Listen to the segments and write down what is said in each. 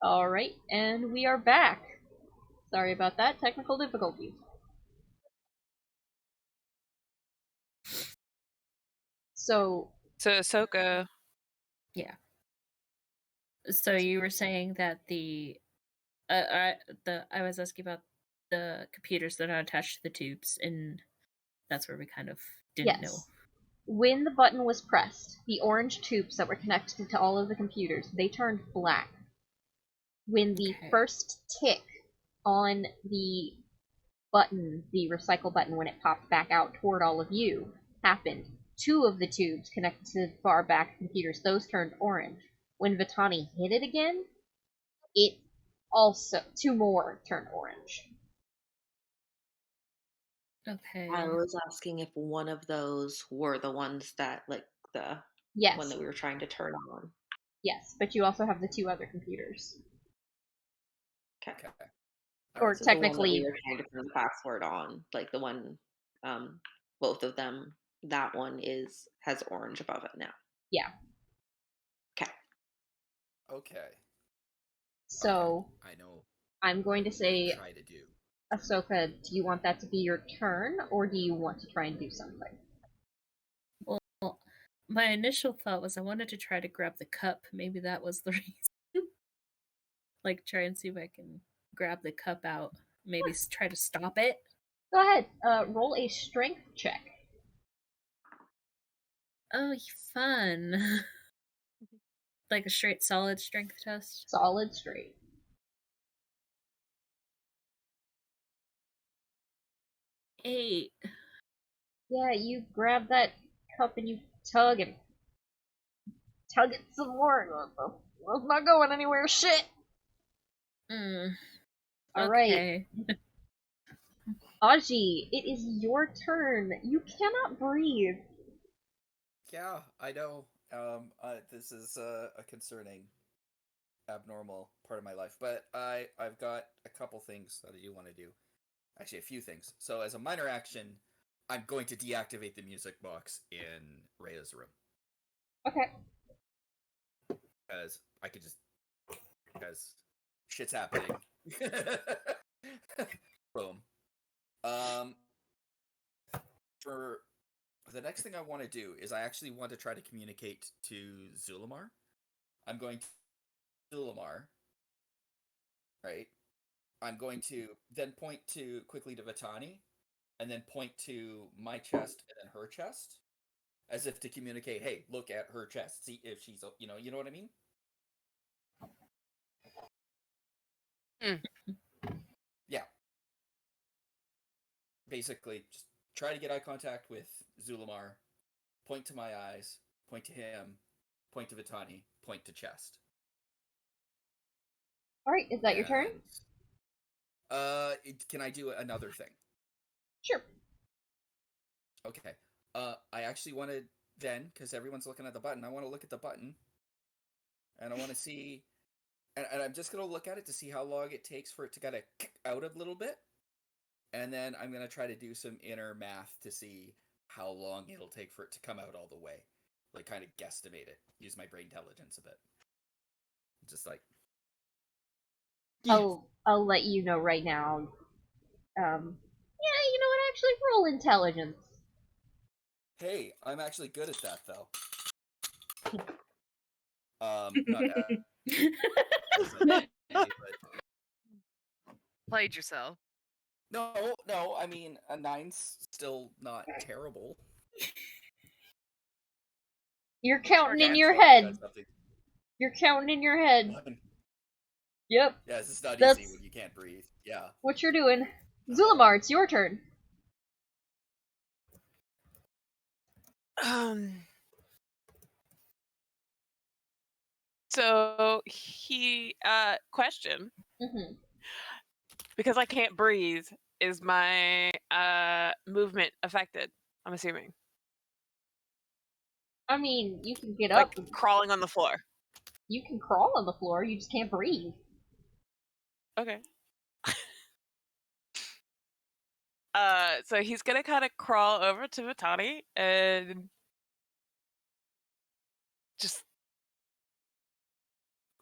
Alright, and we are back. Sorry about that, technical difficulties. So Ahsoka. Yeah. So you were saying that I was asking about the computers that are attached to the tubes, and that's where we kind of didn't know. yes, when the button was pressed, the orange tubes that were connected to all of the computers, they turned black. When the Okay. first tick on the button, the recycle button, when it popped back out toward all of you, happened, two of the tubes connected to the far back computers, those turned orange. When Vitani hit it again, it also, two more turned orange. Okay. I was asking if one of those were the ones that, like, the Yes. one that we were trying to turn on. Yes, but you also have the two other computers. Okay. Or So technically, the one that we were trying to turn the password on, like the one, both of them, that one has orange above it now. yeah. Okay. Okay. So Okay. I know. I'm going to say, Try to do. Ahsoka, do you want that to be your turn, or do you want to try and do something? Well, my initial thought was I wanted to try to grab the cup. Maybe that was the reason. Like, try and see if I can grab the cup out. Maybe try to stop it. Go ahead. Roll a strength check. Oh, fun. Like a straight solid strength test. Solid straight. 8. Yeah, you grab that cup and you tug it some more. It's not going anywhere. Shit. Alright. Okay. Aji, it is your turn. You cannot breathe. Yeah, I know. This is a concerning, abnormal part of my life, but I've got a couple things that I do want to do. Actually, a few things. So, as a minor action, I'm going to deactivate the music box in Rhea's room. Okay. Because I could just... Because shit's happening. Boom. For the next thing I want to do is I actually want to try to communicate to Zulamar. I'm going to Zulamar, right? I'm going to then point quickly to Vitani, and then point to my chest and then her chest, as if to communicate, hey, look at her chest, see if she's, you know what I mean? Yeah. Basically, just try to get eye contact with Zulamar, point to my eyes, point to him, point to Vitani, point to chest. Alright, is that your turn? Can I do another thing? Sure. Okay. I actually want to then, because everyone's looking at the button, I want to look at the button, and I want to see, and I'm just going to look at it to see how long it takes for it to kind of kick out a little bit, and then I'm going to try to do some inner math to see how long it'll take for it to come out all the way. Like, kind of guesstimate it. Use my brain intelligence a bit. Just like... I'll let you know right now. Yeah, you know what? Actually, roll intelligence. Hey, I'm actually good at that, though. Not but... Played yourself. No, I mean, a 9's still not terrible. You're counting in your head. You're counting in your head. 11. Yep. Yeah, this is not That's easy when you can't breathe. Yeah. what you're doing. Zulamar, it's your turn. So he question. Mm-hmm. Because I can't breathe, is my movement affected? I'm assuming. I mean, you can get Like up. crawling on the floor. You can crawl on the floor, you just can't breathe. Okay. So he's gonna kind of crawl over to Vitani and just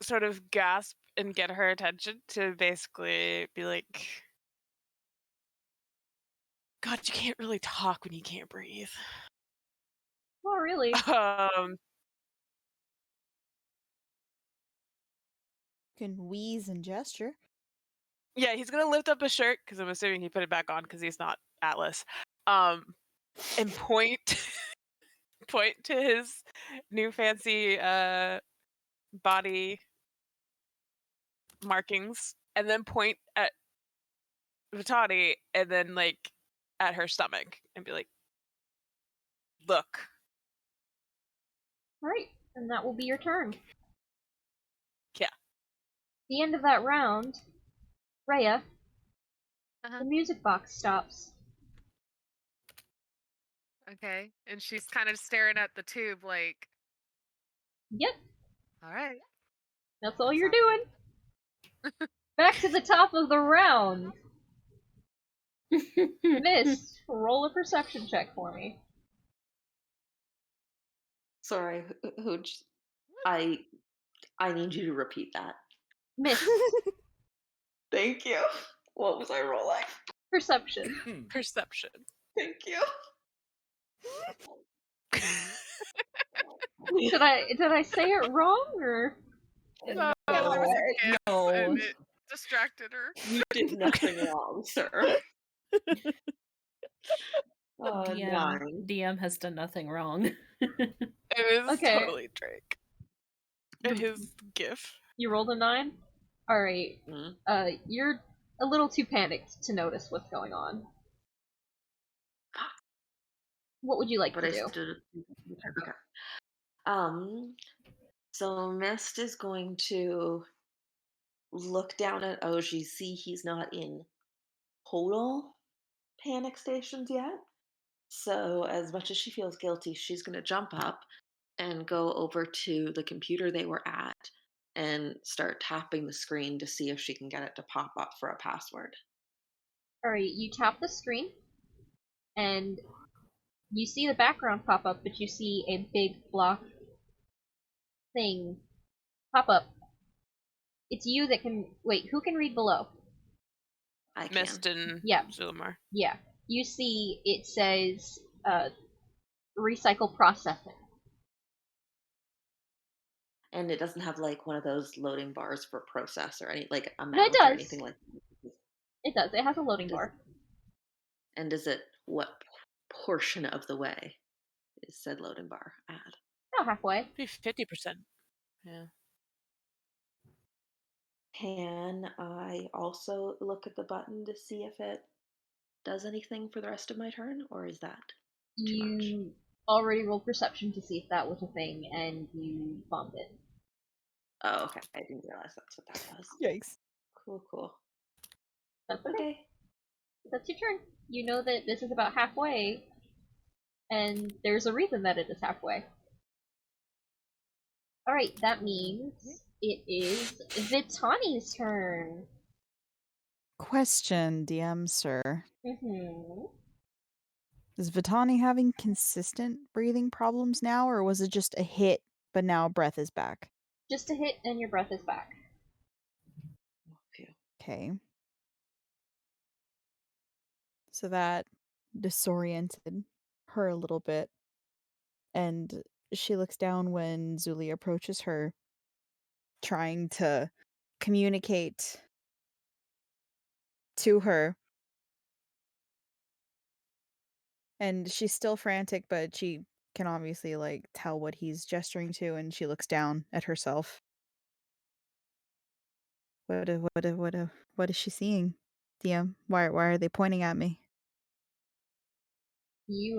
sort of gasp and get her attention to basically be like, God, you can't really talk when you can't breathe. Not really. Can wheeze and gesture. Yeah, he's gonna lift up his shirt because I'm assuming he put it back on because he's not Atlas. And point to his new fancy body markings, and then point at Vitani, and then like at her stomach, and be like, "Look." Right, and that will be your turn. Yeah. The end of that round, Rhea, Uh-huh. the music box stops. Okay. And she's kind of staring at the tube like, Yep, all right. that's all That's you're happening. doing. Back to the top of the round. Miss, roll a perception check for me. Sorry, Hooch. I need you to repeat that. Miss, Thank you. What was I rolling? perception. Perception. Thank you. Did I say it wrong or? No, there was a gift No. and it distracted her. You did nothing wrong, sir. DM has done nothing wrong. It is Okay. totally Drake. And his gif. You rolled a 9? Alright. Mhm. You're a little too panicked to notice what's going on. What would you like to do? Okay. So Mist is going to look down at Oji, see he's not in total panic stations yet. So as much as she feels guilty, she's going to jump up and go over to the computer they were at and start tapping the screen to see if she can get it to pop up for a password. Alright, you tap the screen, and you see the background pop up, but you see a big block thing pop up. It's you that can... Wait, who can read below? I can. Mist and Yeah. Zulmar. Yeah. You see it says, recycle processing. And it doesn't have like one of those loading bars for process or any like amount No, it or does. anything like that. It does. It has a loading bar. And is it what portion of the way is said loading bar at? About halfway. Maybe 50%. Yeah. Can I also look at the button to see if it does anything for the rest of my turn, or is that too much? You already rolled perception to see if that was a thing, and you bombed it. Oh, okay. I didn't realize that's what that was. Yikes. Cool. That's okay. Okay. That's your turn. You know that this is about halfway, and there's a reason that it is halfway. Alright, that means it is Vitani's turn. Question, DM sir. Mm-hmm. Is Vitani having consistent breathing problems now, or was it just a hit, but now breath is back? Just a hit, and your breath is back. Okay. So that disoriented her a little bit. And she looks down when Zuli approaches her, trying to communicate to her. And she's still frantic, but she can obviously like tell what he's gesturing to, and she looks down at herself. What is she seeing? DM, why are they pointing at me? You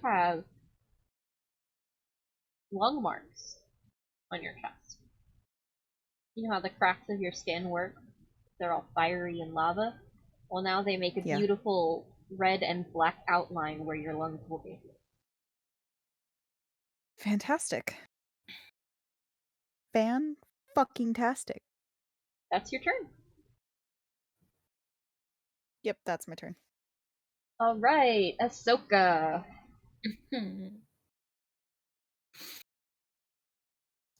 have lung marks on your chest. You know how the cracks of your skin work? They're all fiery and lava? Well, now they make a Yeah. beautiful red and black outline where your lungs will be. Fantastic. Fan-fucking-tastic. That's your turn. Yep, that's my turn. Alright, Ahsoka.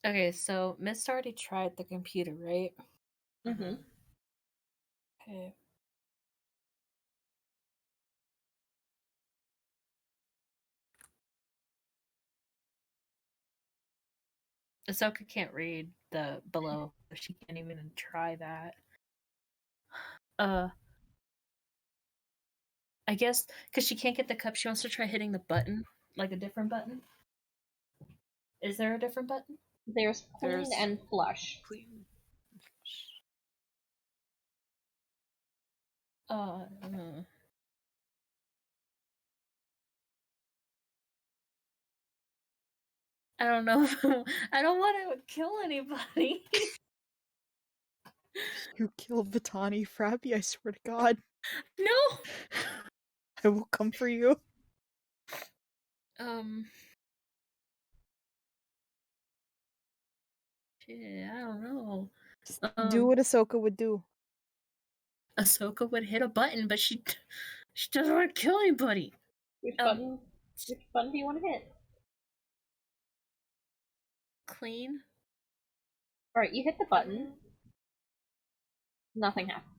Okay, so Mist already tried the computer, right? Mm-hmm. Okay. Ahsoka can't read the below, so she can't even try that. I guess because she can't get the cup, she wants to try hitting the button, like a different button. Is there a different button? There's clean There's- and flush. Clean. Uh, I don't know. I don't want to kill anybody. You kill Vitani, Frappy, I swear to God. No. I will come for you. Shit, I don't know. Do what Ahsoka would do. Ahsoka would hit a button, but she doesn't want to kill anybody. Which button do you want to hit? Clean. Alright, you hit the button. Nothing happens.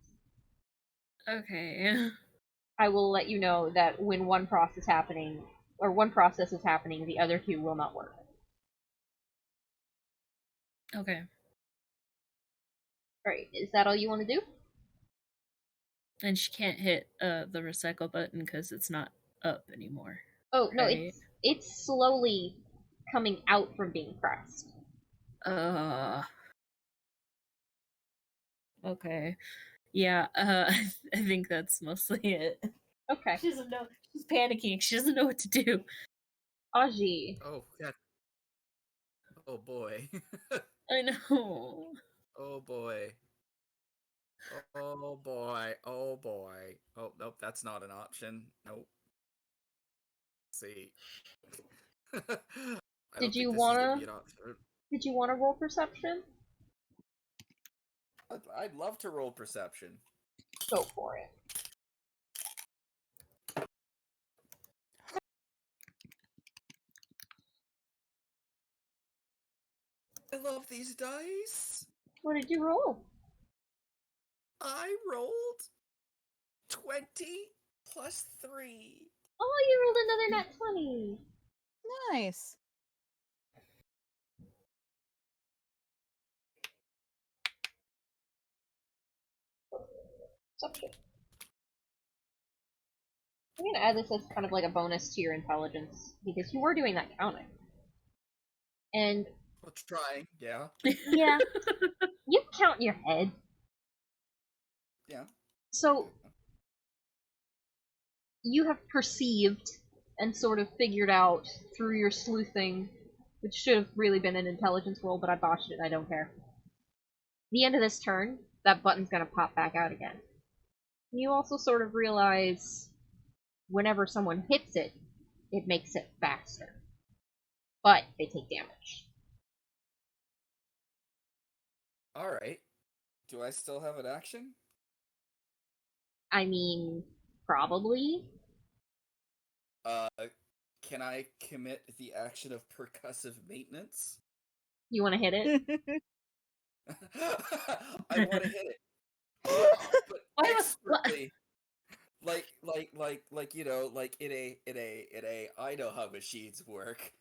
Okay. I will let you know that when one process is happening, the other two will not work. Okay. Alright, is that all you want to do? And she can't hit the recycle button because it's not up anymore. Oh, no, Right. it's slowly coming out from being pressed. Okay. Yeah, I think that's mostly it. Okay. She doesn't know. She's panicking. She doesn't know what to do. Aji. Oh, God. Oh, boy. I know. Oh, boy. Oh, boy. Oh, boy. Oh, nope, that's not an option. Nope. Let's see. I don't Did you think this is gonna wanna be an option. Did you want to roll perception? I'd love to roll perception. Go for it. I love these dice. What did you roll? I rolled 20 plus 3. Oh, you rolled another nat 20. Nice. Perception. I'm gonna add this as kind of like a bonus to your intelligence, because you were doing that counting. And Well, trying, yeah. yeah, you count in your head. Yeah. So you have perceived and sort of figured out through your sleuthing, which should have really been an intelligence roll, but I botched it and I don't care. The end of this turn, that button's gonna pop back out again. You also sort of realize whenever someone hits it, it makes it faster. But they take damage. Alright. Do I still have an action? I mean, probably. Can I commit the action of percussive maintenance? You want to hit it? I want to hit it. But Why was- expertly. Like you know, like in a I know how machines work.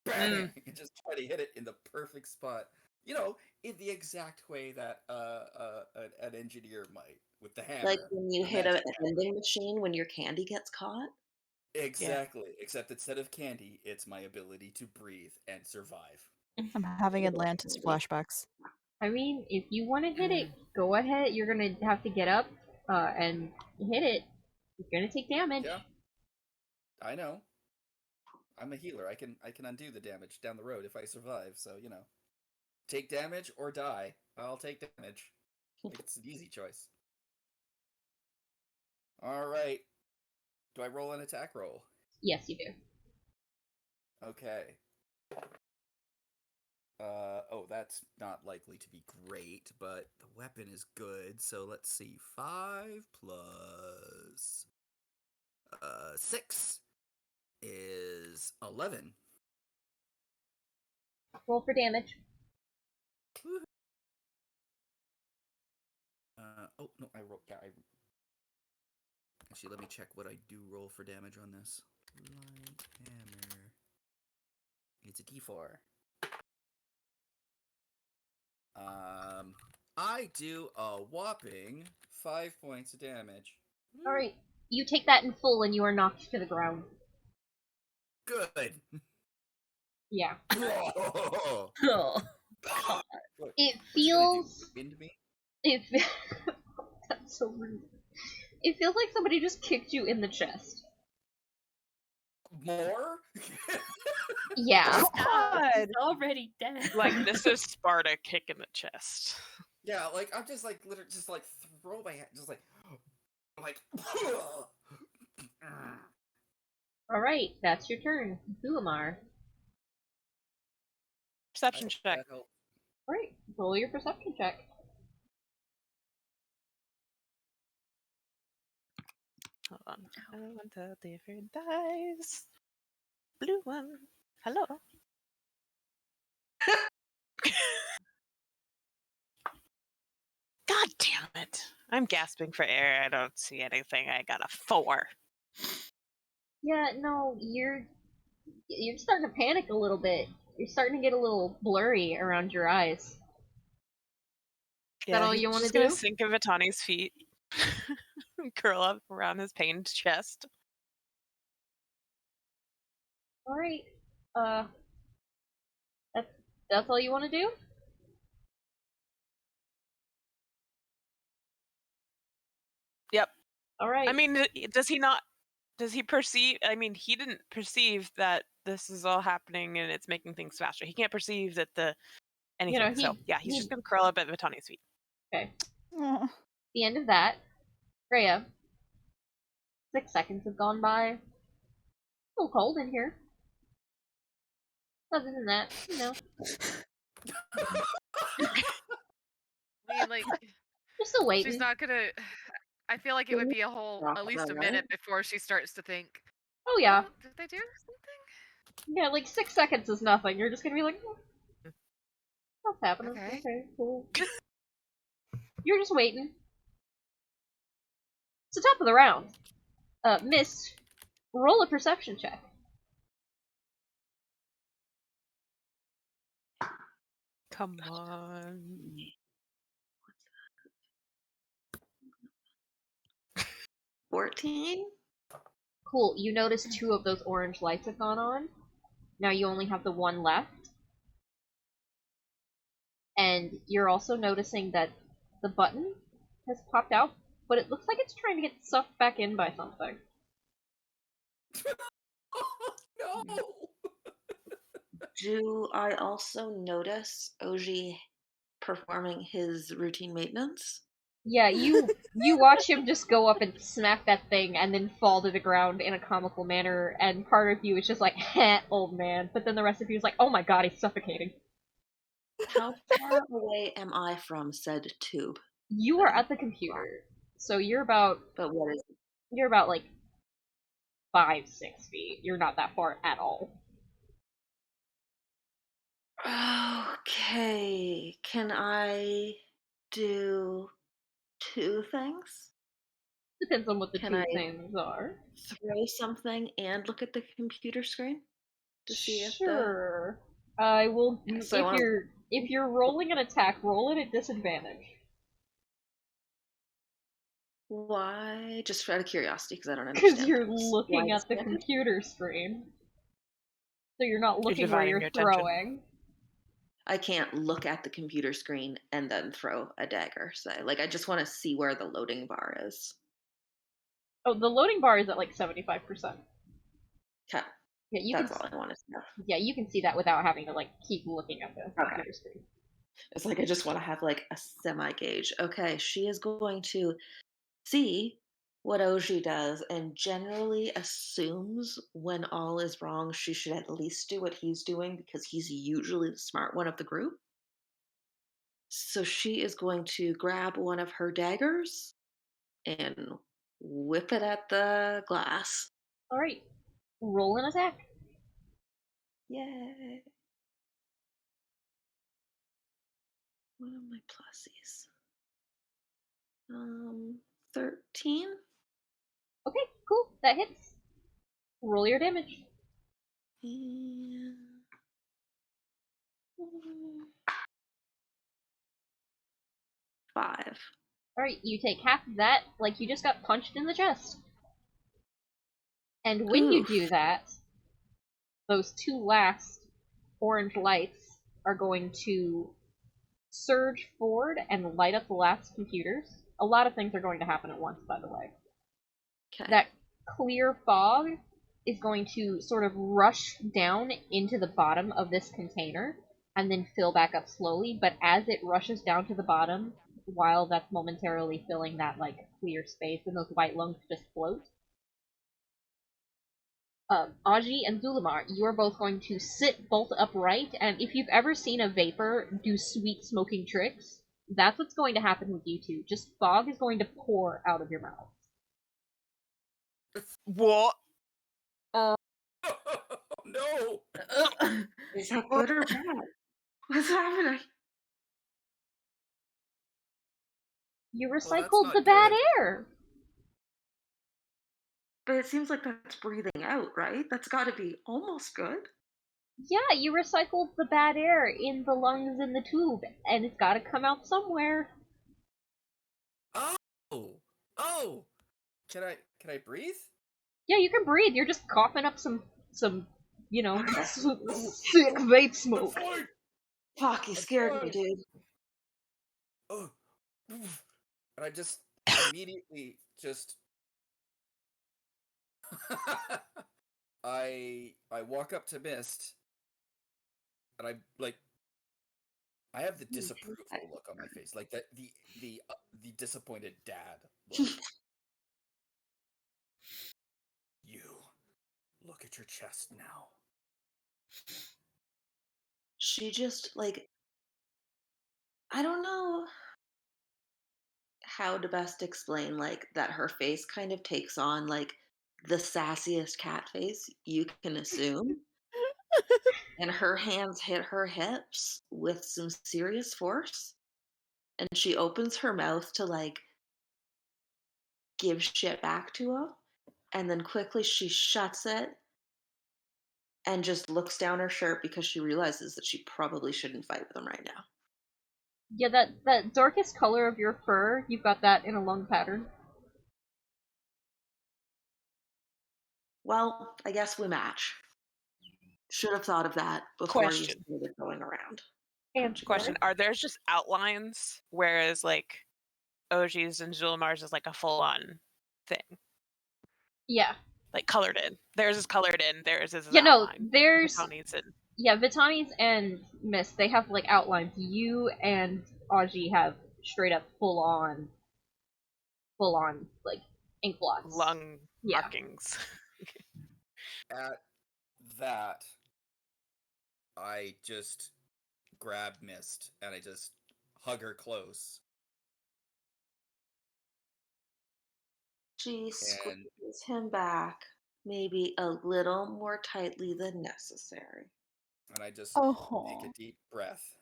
Bang! And just try to hit it in the perfect spot. You know, in the exact way that an engineer might with the hammer. Like when you the hit a magic hammer. vending machine when your candy gets caught. Exactly. Except instead of candy, it's my ability to breathe and survive. I'm having Atlantis flashbacks. I mean, if you want to hit it, go ahead. You're gonna have to get up and hit it. You're gonna take damage. Yeah. I know. I'm a healer. I can undo the damage down the road if I survive, so you know. Take damage or die. I'll take damage. It's an easy choice. Alright. Do I roll an attack roll? Yes, you do. Okay. Oh, that's not likely to be great, but the weapon is good, so let's see. 5 plus 6 is 11. Roll for damage. Oh no, I rolled. Yeah, actually, let me check what I do roll for damage on this. Light hammer. It's a D4. I do a whopping 5 points of damage. Alright, you take that in full and you are knocked to the ground. Good. Yeah. Oh, God. What, It what's you gonna do? feels... Wind me? It That's so rude. It feels like somebody just kicked you in the chest. More? Yeah. Stop, he's already dead. Like, this is Sparta kick in the chest. Yeah, like I'm just like literally just like throw my hand, just like. Alright, that's your turn. Gulamar. Perception check. Alright, roll your perception check. Hold on. I want the different dice. Blue one. Hello. God damn it. I'm gasping for air. I don't see anything. I got a 4. Yeah, no, you're starting to panic a little bit. You're starting to get a little blurry around your eyes. Is that all you want to Just do? gonna sink in Vitani's feet. Curl up around his pained chest. Alright. That's all you want to do? Yep. Alright. I mean, does he not? Does he perceive? I mean, he didn't perceive that this is all happening and it's making things faster. He can't perceive that anything. So yeah, he's just gonna curl up at Vitani's feet. Okay. Aw. The end of that. Freya. 6 seconds have gone by. A little cold in here. Other than that, you know. I mean, like, Just still waiting. she's not gonna. I feel like it would be a whole, at least a minute before she starts to think. Oh yeah. Oh, did they do something? Yeah, like 6 seconds is nothing. You're just gonna be like, oh, what's happening? Okay. Okay, cool. You're just waiting. It's the top of the round. Miss, roll a perception check. Come on. 14? Cool. You notice 2 of those orange lights have gone on. Now you only have the one left. And you're also noticing that the button has popped out, but it looks like it's trying to get sucked back in by something. No. Do I also notice Oji performing his routine maintenance? Yeah, you watch him just go up and smack that thing and then fall to the ground in a comical manner, and part of you is just like, heh, old man. But then the rest of you is like, oh my god, he's suffocating. How far away am I from said tube? You are at the computer, so you're about But what is it? you're about like 5-6 feet. You're not that far at all. Okay, can I do 2 things? Depends on what the Can two I things are. throw something and look at the computer screen to see if the Sure. I will. So I wanna- If you're rolling an attack, roll it at disadvantage. why? Just out of curiosity, because I don't Because understand. you're things. looking Why at the disadvantage? computer screen. So you're not looking where dividing you're your attention. throwing. I can't look at the computer screen and then throw a dagger. Say, like, I just want to see where the loading bar is. Oh, the loading bar is at like 75%. Okay, Yeah, you that's can. all I wanted to know. Yeah, you can see that without having to like keep looking at the computer screen. It's like I just want to have like a semi gauge. Okay, she is going to see what Oji does and generally assumes when all is wrong, she should at least do what he's doing because he's usually the smart one of the group. So she is going to grab one of her daggers and whip it at the glass. All right, roll an attack. Yay. What are my plussies? 13. Okay, cool. That hits. Roll your damage. And 5. Alright, you take half of that, like you just got punched in the chest. And when you Oof. do that, those two last orange lights are going to surge forward and light up the last computers. A lot of things are going to happen at once, by the way. Okay. That clear fog is going to sort of rush down into the bottom of this container and then fill back up slowly, but as it rushes down to the bottom, while that's momentarily filling that like clear space and those white lungs just float, Aji and Zulamar, you are both going to sit bolt upright, and if you've ever seen a vapor do sweet smoking tricks, that's what's going to happen with you two. Just fog is going to pour out of your mouth. What? Oh no! Is that good or bad? What's happening? You that's recycled not the bad good. air! But it seems like that's breathing out, right? That's got to be almost good. Yeah, you recycled the bad air in the lungs in the tube, and it's gotta come out somewhere. Oh! Oh! Can I breathe? Yeah, you can breathe. You're just coughing up some you know, sick vape smoke. Fine. Fuck, you scared me, dude. Oh. And I just immediately just I walk up to Mist and I have the disapproval look on my face, like that the disappointed dad look. You look at your chest now. She just, like, I don't know how to best explain, like, that her face kind of takes on, like, the sassiest cat face you can assume. And her hands hit her hips with some serious force. And she opens her mouth to, like, give shit back to him. And then quickly she shuts it and just looks down her shirt because she realizes that she probably shouldn't fight with him right now. Yeah, that darkest color of your fur, you've got that in a lung pattern. Well, I guess we match. Should have thought of that before Question. you started going around. And Question: are theirs just outlines, whereas like Oji's and Zulimar's is like a full-on thing, yeah. like colored in? Theirs is colored in. Theirs is an Yeah, no, outline. there's Vitani's in. yeah, Vitani's and Mist, they have like outlines. You and Aji have straight up full on like ink blots. Lung Yeah. markings. At that, I just grab Mist and I just hug her close. She squeezes him back, maybe a little more tightly than necessary. And I just Oh. take a deep breath.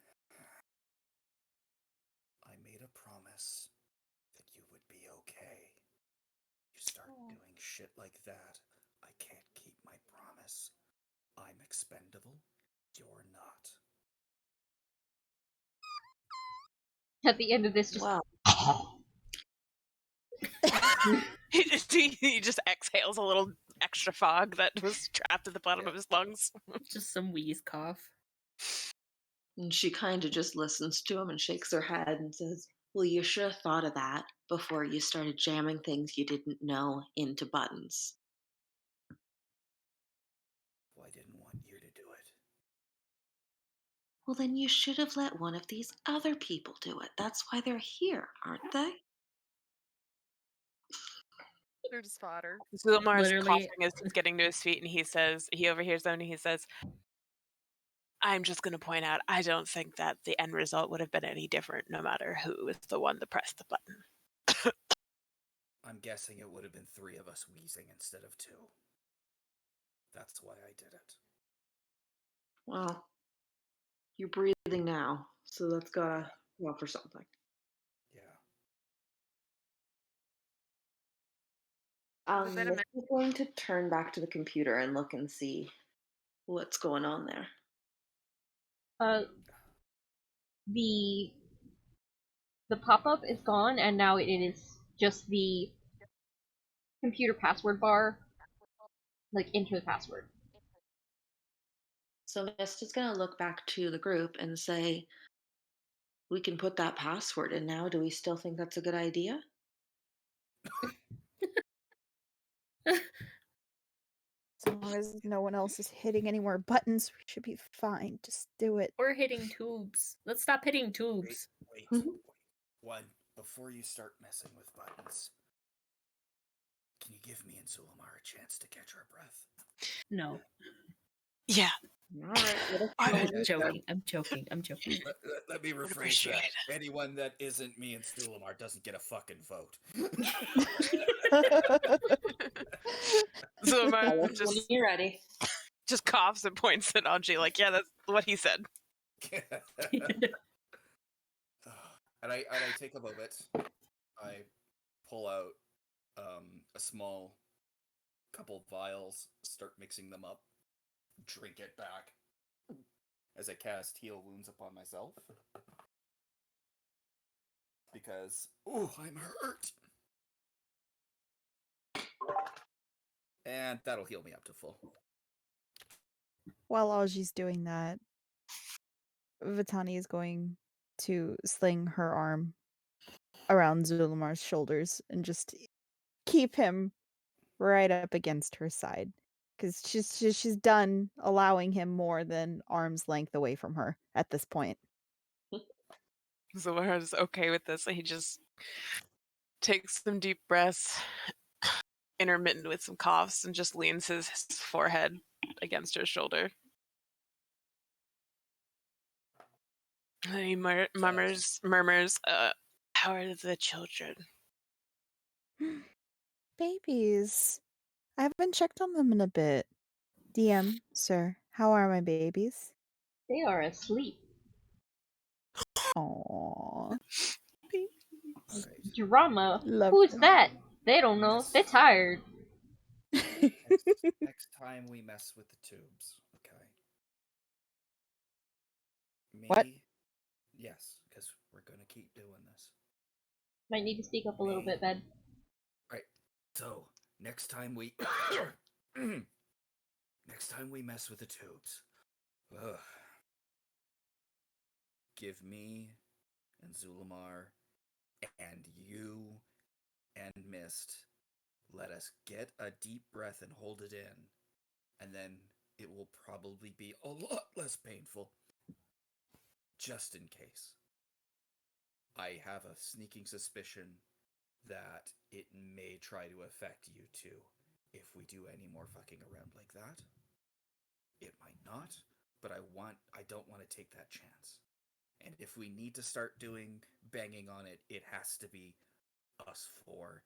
I made a promise that you would be okay. You start doing shit like that, I can't keep my promise. I'm expendable. You're not. At the end of this, just Wow. He just exhales a little extra fog that was trapped at the bottom of his lungs. Just some wheeze cough. And she kind of just listens to him and shakes her head and says, well, you should have thought of that before you started jamming things you didn't know into buttons. Well, I didn't want you to do it. Well, then you should have let one of these other people do it. That's why they're here, aren't they? They're just fodder. Zulimar's Literally- coughing as he's getting to his feet, and he overhears them, and he says, I'm just going to point out, I don't think that the end result would have been any different no matter who was the one that pressed the button. I'm guessing it would have been 3 of us wheezing instead of 2. That's why I did it. Well, you're breathing now, so that's gotta Well, for something. Yeah. It's been a minute. Misty's going to turn back to the computer and look and see what's going on there. The pop-up is gone, and now it is just the computer password bar, like, enter the password. So Misty's going to look back to the group and say, we can put that password in now. Do we still think that's a good idea? As long as no one else is hitting any more buttons, we should be fine. Just do it. We're hitting tubes. Let's stop hitting tubes. Wait. One, before you start messing with buttons, can you give me and Zulamar a chance to catch our breath? No. Yeah. All right. I'm joking. I'm joking. I'm joking. Let me rephrase appreciate that. Anyone that isn't me and Zulamar doesn't get a fucking vote. So When just you're ready. coughs and points at Anji, like, yeah, that's what he said. And I take a moment. I pull out a small couple vials, start mixing them up, drink it back as I cast Heal Wounds upon myself. Because, I'm hurt! And that'll heal me up to full. While Aji's doing that, Vitani is going to sling her arm around Zulamar's shoulders and just keep him right up against her side. Because she's done allowing him more than arm's length away from her at this point. Zumar's okay with this, so he just takes some deep breaths, intermittent with some coughs, and just leans his forehead against her shoulder. And he murmurs, how are the children? Babies. I haven't checked on them in a bit. DM, sir, how are my babies? They are asleep. Aww. Alright. Drama. Love Who's them. that? They don't know. Yes. They're tired. Next time we mess with the tubes, okay? What? Yes, because we're gonna keep doing this. Might need to speak up a little Me. bit, Ben. Right. So, next time we mess with the tubes, give me and Zulamar and you and Mist, let us get a deep breath and hold it in, and then it will probably be a lot less painful, just in case. I have a sneaking suspicion that it may try to affect you too if we do any more fucking around like that. It might not, but I don't want to take that chance. And if we need to start doing banging on it, it has to be us four.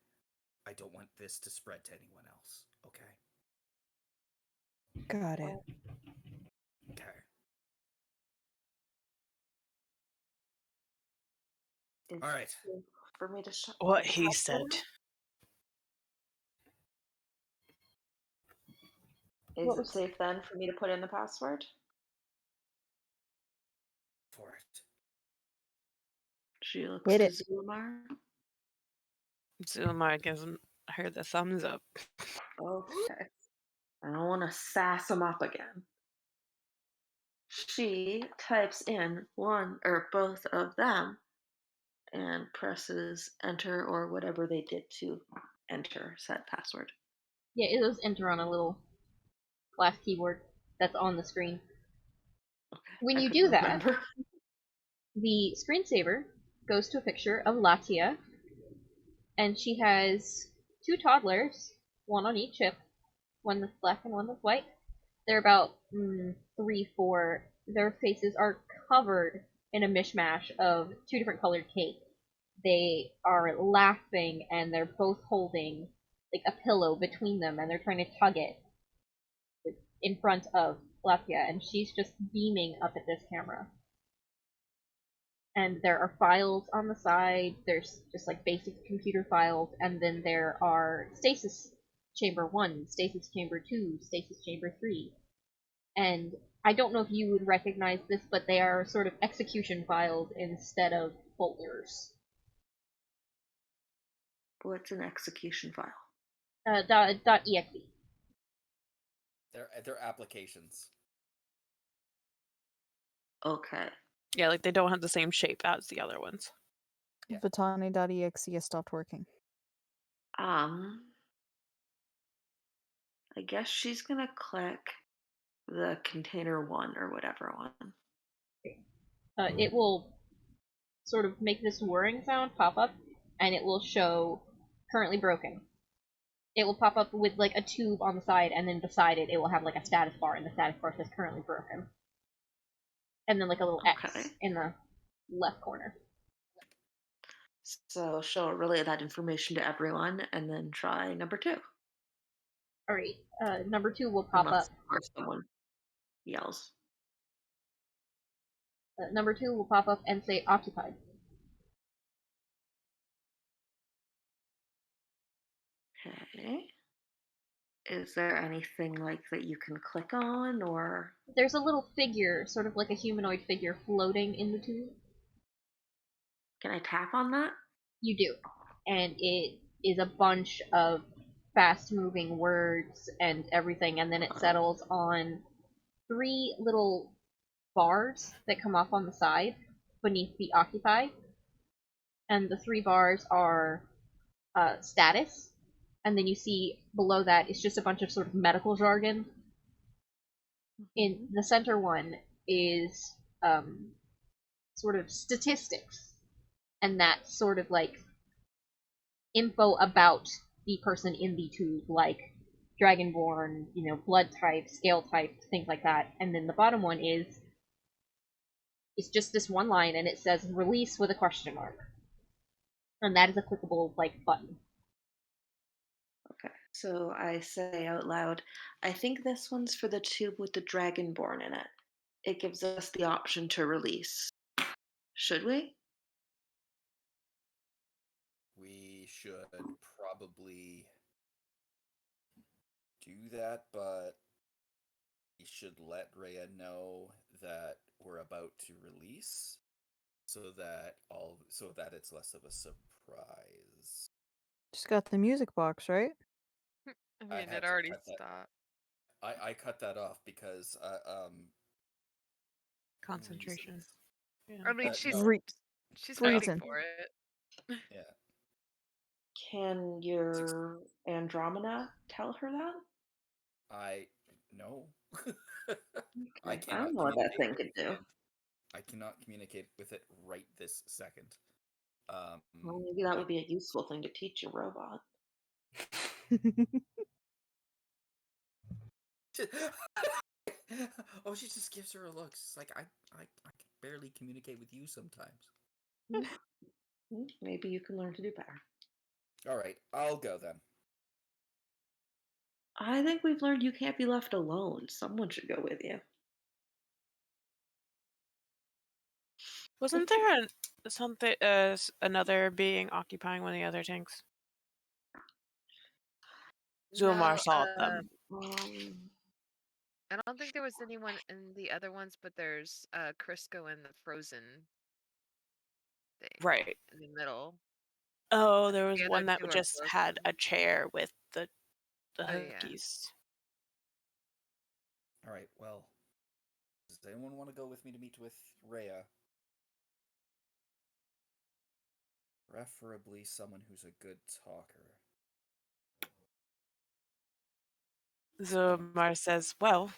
I don't want this to spread to anyone else, okay? Got it. Okay. Is All right. it safe for me to shut What the he password? said. Is What it was- safe then for me to put in the password? For it. She looks Hit to it. Zulamar. Zulamar gives her the thumbs up. Okay. I don't want to sass him up again. She types in one or both of them and presses enter or whatever they did to enter said password. Yeah, it was enter on a little glass keyboard that's on the screen. Okay. When I you couldn't do that, remember. the screensaver goes to a picture of Latia, and she has two toddlers, one on each hip, one that's black and one that's white. They're about 3, 4. Their faces are covered in a mishmash of two different colored cake. They are laughing, and they're both holding like a pillow between them, and they're trying to tug it in front of Latia, and she's just beaming up at this camera. And there are files on the side. There's just like basic computer files, and then there are stasis chamber 1, stasis chamber 2, stasis chamber 3. And I don't know if you would recognize this, but they are sort of execution files instead of folders. What's an execution file? .exe. They're applications. Okay. Yeah, like they don't have the same shape as the other ones. Yeah. Vitani.exe has stopped working. I guess she's gonna click the container 1 or whatever one. It will sort of make this whirring sound pop up, and it will show currently broken. It will pop up with like a tube on the side, and then beside it, it will have like a status bar, and the status bar says currently broken. And then like a little Okay. X in the left corner. So she'll relay that information to everyone and then try number 2. Alright, number 2 will pop Unless, up. of course, someone yells. Number 2 will pop up and say occupied. Okay. Is there anything like that you can click on, or There's a little figure, sort of like a humanoid figure, floating in the tube. can I tap on that? You do. And it is a bunch of fast-moving words and everything, and then it settles on 3 little bars that come off on the side beneath the occupy. And the 3 bars are status, and then you see below that it's just a bunch of sort of medical jargon. In the center one is sort of statistics, and that's sort of like info about the person in the tube, like dragonborn, blood type, scale type, things like that. And then the bottom one it's just this one line, and it says release with a question mark, and that is a clickable like button. Okay. So I say out loud, I think this one's for the tube with the dragonborn in it. It gives us the option to release. Should we? We should probably do that, but we should let Rhea know that we're about to release, so that it's less of a surprise. Just got the music box, right? I I mean, had it to already cut that. stopped. I cut that off because Concentration. reasons. Yeah. I mean, no. she's Reason. fighting for it. Yeah. Can your Andromeda tell her that? No. I I cannot don't know what that thing communicate could do. with it. I cannot communicate with it right this second. Well, maybe that would be a useful thing to teach a robot. Oh, she just gives her a look. It's like I can barely communicate with you sometimes. Maybe you can learn to do better. All right, I'll go then. I think we've learned you can't be left alone. Someone should go with you. Wasn't there something another being occupying one of the other tanks? Zulmar saw them. I don't think there was anyone in the other ones, but there's Crisco in the frozen thing. Right. In the middle. Oh, there was The other one that 2 are just had a broken. chair with the Oh, yeah. hookies. All right, well, does anyone want to go with me to meet with Rhea? Preferably someone who's a good talker. Zulmar says, well,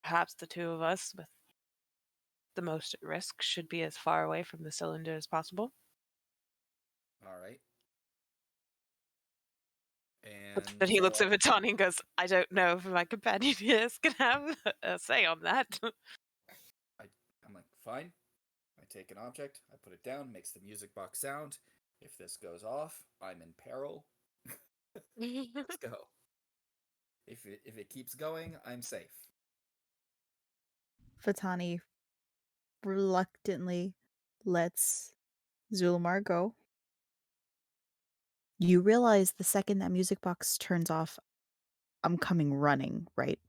perhaps the 2 of us with the most at risk should be as far away from the cylinder as possible. All right. And But he looks at Vitani and goes, I don't know if my companion here is going to have a say on that. I'm like, fine. I take an object, I put it down, makes the music box sound. If this goes off, I'm in peril. Let's go. If it keeps going, I'm safe. Vitani reluctantly lets Zulmar go. You realize the second that music box turns off, I'm coming running, right?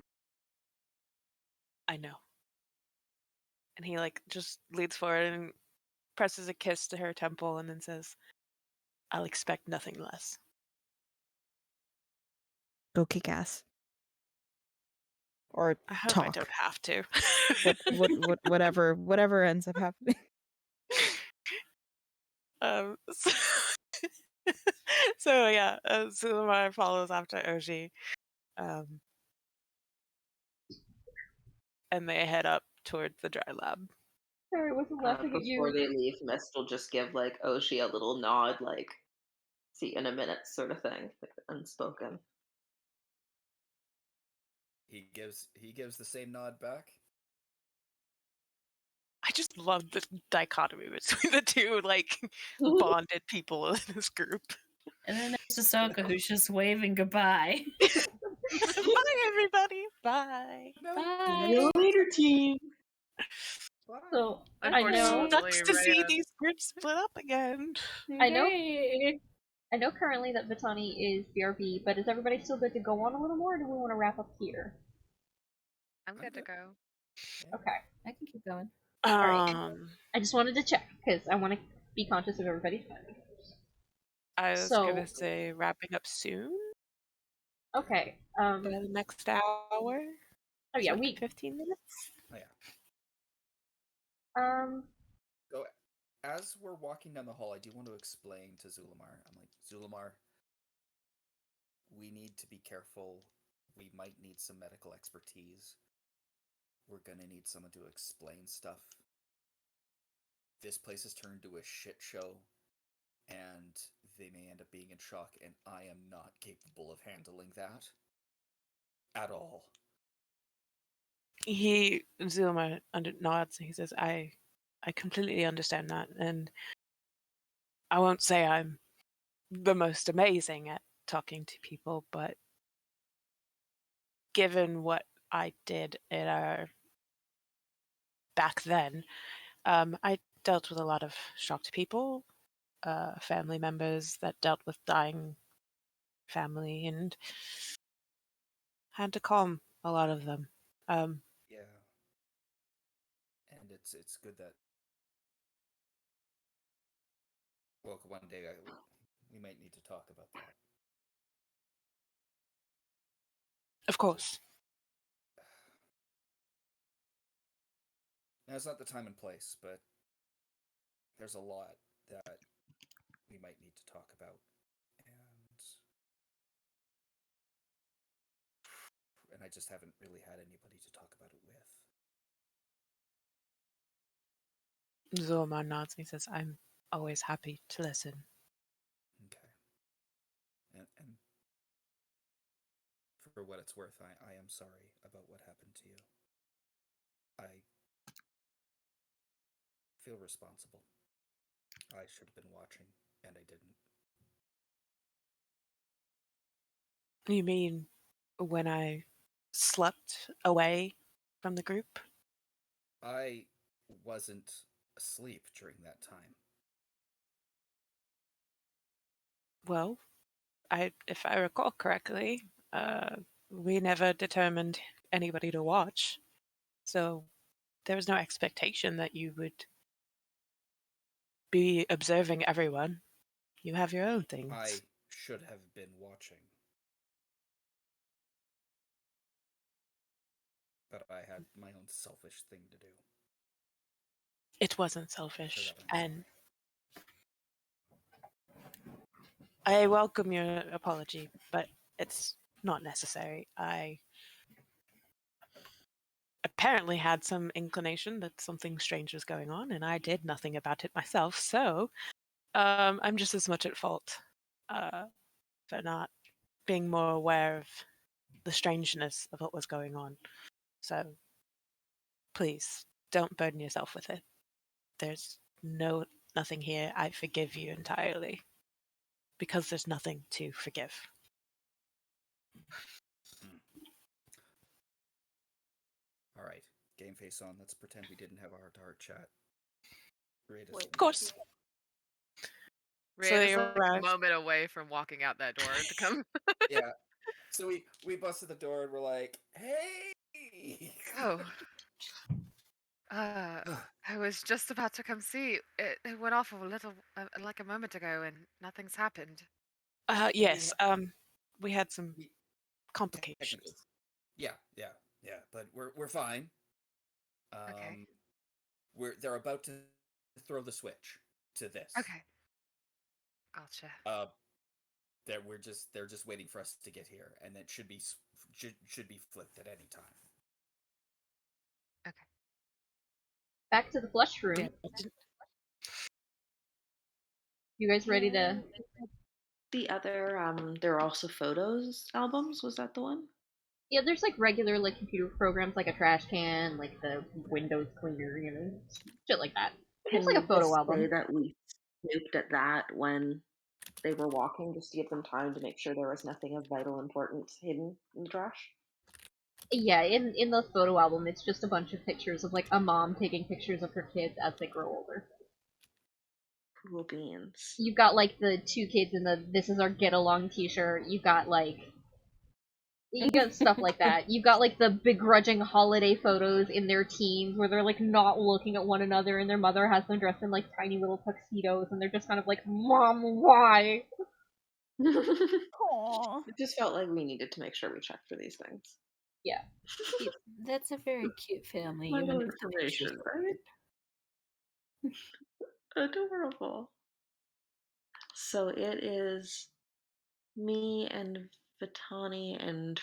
I know. And he just leads forward and presses a kiss to her temple and then says, I'll expect nothing less. Go kick ass. Or I hope talk. I don't have to. Whatever ends up happening. So, so yeah, Sulamar follows after Oji. And they head up towards the dry lab. Sorry, wasn't laughing at you. Before they leave, Mist will just give Oshi a little nod, see you in a minute sort of thing, unspoken. He gives the same nod back. I just love the dichotomy between the two bonded people in this group. And then there's Ahsoka who's just waving goodbye. Bye, everybody. Bye. Bye. See you later, team. So I know. Sucks to see these groups split up again. I know currently that Vitani is BRB, but is everybody still good to go on a little more, or do we want to wrap up here? I'm good to go. Okay. I can keep going. Alright. I just wanted to check, because I want to be conscious of everybody's time. I was gonna say wrapping up soon. Okay. By the next hour. Oh yeah, 15 minutes. Oh yeah. Go. As we're walking down the hall, I do want to explain to Zulmar. I'm like, Zulmar, we need to be careful. We might need some medical expertise. We're gonna need someone to explain stuff. This place has turned into a shit show, and they may end up being in shock, and I am not capable of handling that at all. Zulmar nods and he says, I completely understand that, and I won't say I'm the most amazing at talking to people, but given what I did back then, I dealt with a lot of shocked people, family members that dealt with dying family, and had to calm a lot of them. Yeah. And it's good that one day we might need to talk about that. Of course. Now, it's not the time and place, but there's a lot that we might need to talk about. And I just haven't really had anybody to talk about it with. Zulmar nods and he says, I'm always happy to listen. Okay. And for what it's worth, I am sorry about what happened to you. I feel responsible. I should have been watching, and I didn't. You mean when I slept away from the group? I wasn't asleep during that time. Well, if I recall correctly, we never determined anybody to watch. So there was no expectation that you would be observing everyone. You have your own things. I should have been watching. But I had my own selfish thing to do. It wasn't selfish, and sorry. I welcome your apology, but it's not necessary. I apparently had some inclination that something strange was going on, and I did nothing about it myself, so I'm just as much at fault for not being more aware of the strangeness of what was going on. So please, don't burden yourself with it. There's nothing here. I forgive you entirely. Because there's nothing to forgive. Alright, game face on. Let's pretend we didn't have a heart-to-heart chat. Greatest Of course. So Raven they is like a arrived. moment away from walking out that door to come. Yeah. So we busted the door and we're like, hey. Oh. I was just about to come see. It went off a little, like a moment ago, and nothing's happened. Yes. We had some We- complications. technically. Yeah. But we're fine. Okay. They're about to throw the switch to this. Okay. Gotcha. They're just waiting for us to get here, and it should be flipped at any time. Okay. Back to the flush room. Yeah. You guys ready to? The other, there are also photos albums. Was that the one? Yeah, there's like regular like computer programs like a trash can, like the Windows cleaner, you know, shit like that. It's like a photo Just album. say that we snooped at that when they were walking, just to give them time to make sure there was nothing of vital importance hidden in the trash. Yeah, in the photo album, it's just a bunch of pictures of like a mom taking pictures of her kids as they grow older. Cool beans. You've got like the two kids in the "This is our get along" T-shirt. You got stuff like that. You've got like the begrudging holiday photos in their teens where they're like not looking at one another and their mother has them dressed in like tiny little tuxedos and they're just kind of like, Mom, why? Aww. It just felt like we needed to make sure we checked for these things. Yeah. That's a very cute family. Vital Even if the pictures information, are right? Adorable. So it is me and Vitani and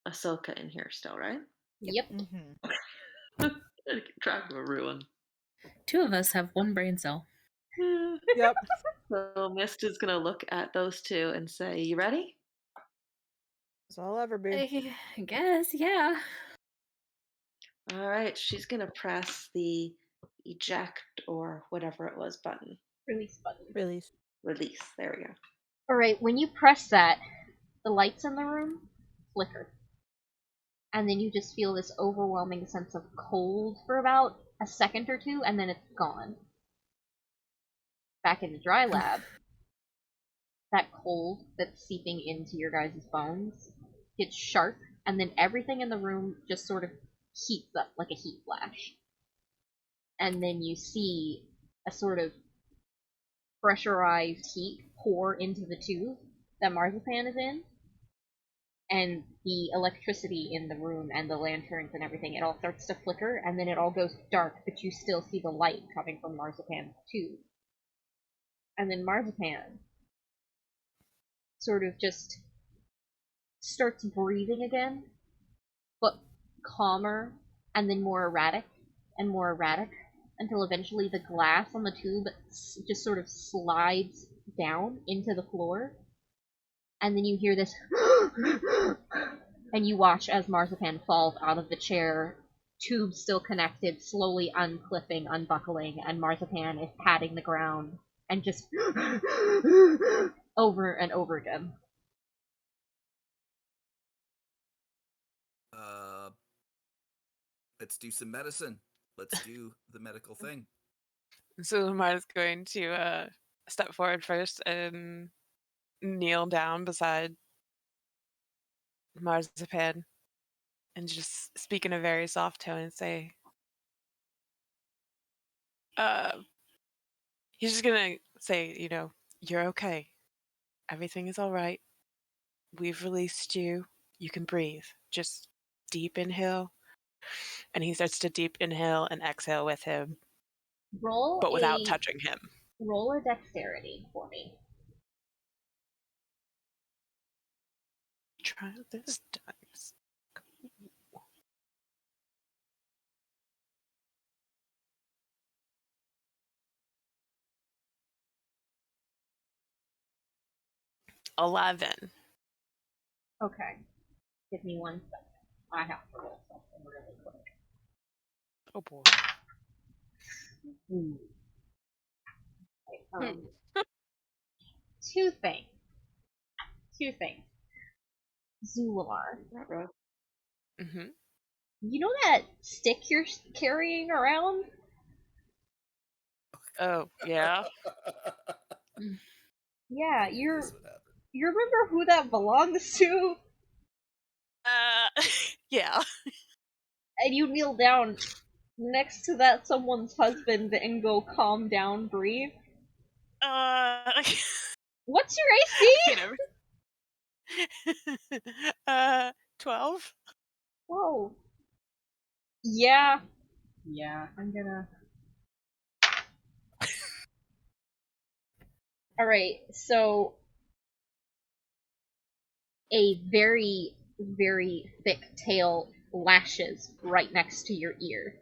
Ahsoka in here still, right? Yep. Mm-hmm. Keep track of everyone. Two of us have one brain cell. Yep. So Mist is gonna look at those two and say, "You ready?" That's all I'll ever be. I guess, yeah. All right. She's gonna press the eject or whatever it was button. Release button. Release. Release. There we go. Alright, when you press that, the lights in the room flicker. And then you just feel this overwhelming sense of cold for about a second or two, and then it's gone. Back in the dry lab, that cold that's seeping into your guys' bones gets sharp, and then everything in the room just sort of heats up like a heat flash. And then you see a sort of pressurized heat pour into the tube that Marzipan is in, and the electricity in the room and the lanterns and everything, it all starts to flicker, and then it all goes dark, but you still see the light coming from Marzipan's tube. And then Marzipan sort of just starts breathing again, but calmer, and then more erratic, until eventually the glass on the tube just sort of slides down into the floor, and then you hear this and you watch as Marzipan falls out of the chair, tube still connected, slowly unclipping, unbuckling, and Marzipan is patting the ground and just over and over again. Let's do some medicine. Let's do the medical thing. So Lamar's going to step forward first and kneel down beside Marzipan and just speak in a very soft tone and say, he's just gonna say, you're okay. Everything is all right. We've released you. You can breathe. Just deep inhale. And he starts to deep inhale and exhale with him, but without touching him. Roll a dexterity for me. Try this dice. 11. Okay. Give me 1 second. I have to roll something really quick. Oh boy. Okay, two things. Zulamar. Not rough. Mm-hmm. You know that stick you're carrying around? Oh, yeah. Yeah, This would happen. you remember who that belongs to? Yeah. And you kneel down next to that someone's husband and go, calm down, breathe. What's your AC? Never. 12? Whoa. Yeah. Yeah, I'm gonna... Alright, so... A very, very thick tail lashes right next to your ear.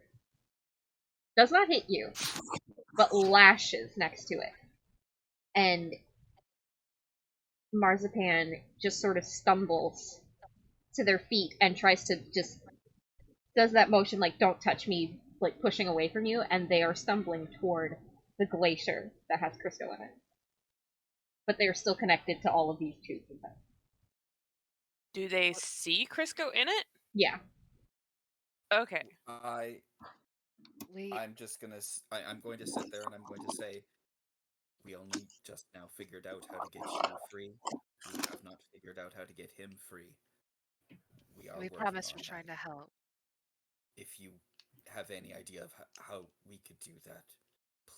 Does not hit you, but lashes next to it. And Marzipan just sort of stumbles to their feet and tries to just does that motion like don't touch me, like pushing away from you, and they are stumbling toward the glacier that has Crisco in it. But they are still connected to all of these tubes. Do they see Crisco in it? Yeah. Okay. Wait, I'm just gonna. I'm going to sit there and I'm going to say, we only just now figured out how to get you free. We have not figured out how to get him free. We are we working promise on we're trying to that. help. If you have any idea of how we could do that,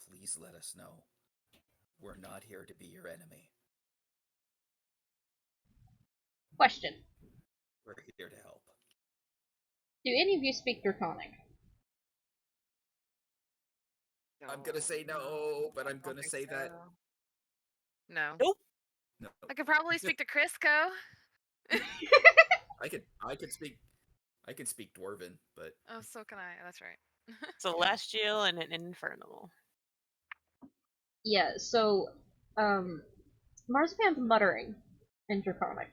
please let us know. We're not here to be your enemy. Question. We're here to help. Do any of you speak Draconic? I'm gonna say no, but I'm gonna say that. No. Nope. No. I could probably speak to Crisco. I could speak Dwarven, but Oh, so can I. That's right. Celestial and an infernal. Yeah, so, Marzipan's muttering in Draconic.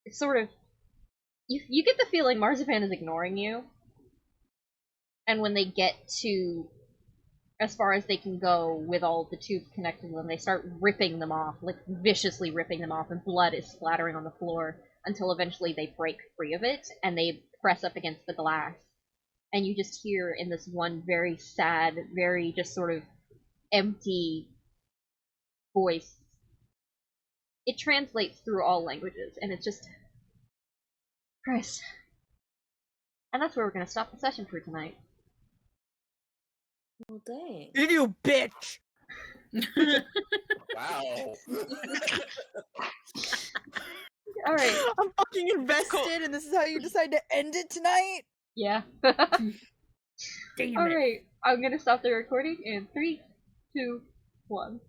It's sort of... You get the feeling Marzipan is ignoring you. And when they get to as far as they can go with all the tubes connected to them, they start ripping them off, like viciously ripping them off, and blood is splattering on the floor until eventually they break free of it and they press up against the glass. And you just hear in this one very sad, very just sort of empty voice. It translates through all languages, and it's just... Christ. And that's where we're going to stop the session for tonight. Well, dang. You bitch! wow. Alright. I'm fucking invested, and this is how you decide to end it tonight? Yeah. Damn it. Alright, I'm going to stop the recording in 3, 2, 1.